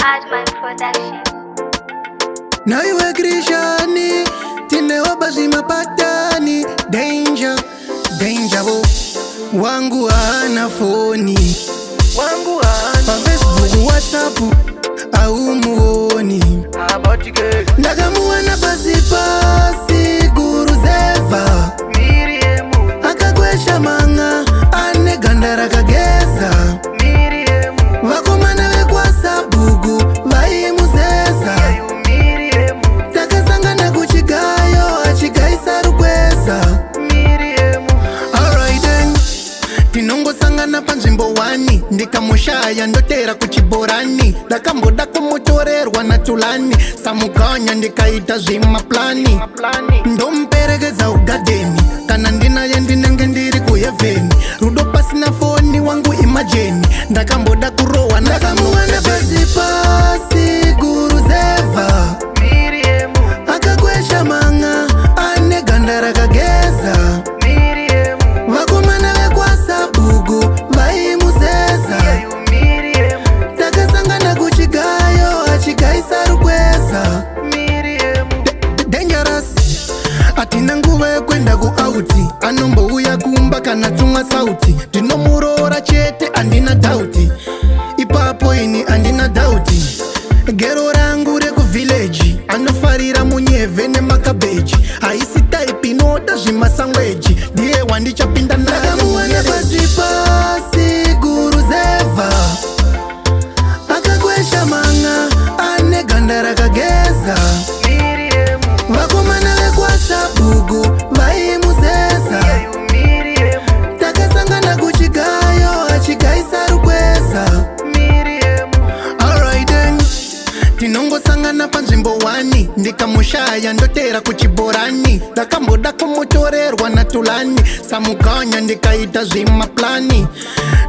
Hardman Production. Na iwe Krishani, tinewa basi mapatani. Danger, danger bo. Wangu hana foni, wangu hana pa Facebook, WhatsApp au muoni. Ndagamuwana pasi pasi guru zeva Miriemu, akakwesha manga ane gandara kageza Miriemu, vakomana vekwasa bugu vaimuzeza Miriemu, takasangana kuchigayo achigaisa rukweza Miriemu, alright then tinongosangana panzvimbo wani ndikamushaya ndotera kuchiborani ndakamboda kumutorerwa na tulani samukanya ndikaita zvimaplani ndomuperekedza ugadheni kana ndinaye ndinenge ndiri kuhevheni rudo pasina foni wangu imajeni ndakamboda kurohwa ndakamuwana pasi pasi guru zeva Miriemu, akakwesha manga ane ganda rakageza Miriemu, vakomana vekwasa bugu vaimuzeza Miriemu, takasangana kuchigayo achigaisa rukweza Miriemu, dangerous atina nguva yekwenda kuauti anombouya kumba kana tumwa sauti ndinomurora chete andina dauti ipapo ini andina dauti gero rangu rekuvhileji anofarira munyevhe nemakabheji haisi taipi inoda zvimasangweji ndiye wandichapinda ndakamuwana pasi pasi guru zeva akakwesha manga ane ganda rakageza Miriemu, vakomana vekwasa bugu vaimuzeza Miriemu, takasangana kuchigayo achigaisa rukweza Miriemu, alright then tinongosangana panzvimbo wani ndikamushaya ndotera kuchiborani ndakamboda kumutorerwa na tulani samukanya ndikaita zvimaplani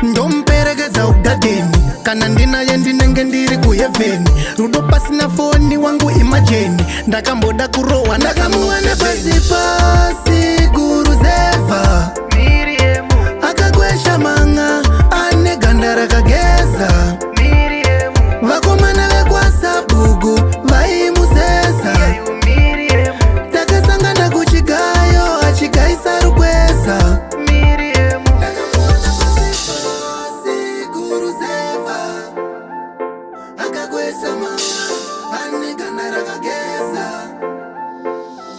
ndomuperekedza ugadheni kana ndinaye ndinenge ndiri kuhevheni rudo pasina foni wangu imajeni ndakamboda kurohwa ndakamuwana pasi pasi guru zeva Miriemu, akakwesha manga ane ganda rakageza Miriemu, vakomana vekwasa bugu vaimuzeza Miriemu, takasangana kuchigayo achigaisa rukweza Miriemu, akakwesa manga ane ganda rakageza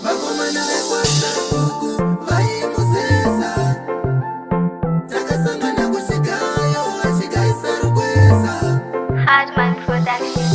vakomana vekwasa bugu vaimuzeza takasangana kuchigayo achigaisa rukweza Hardman Production.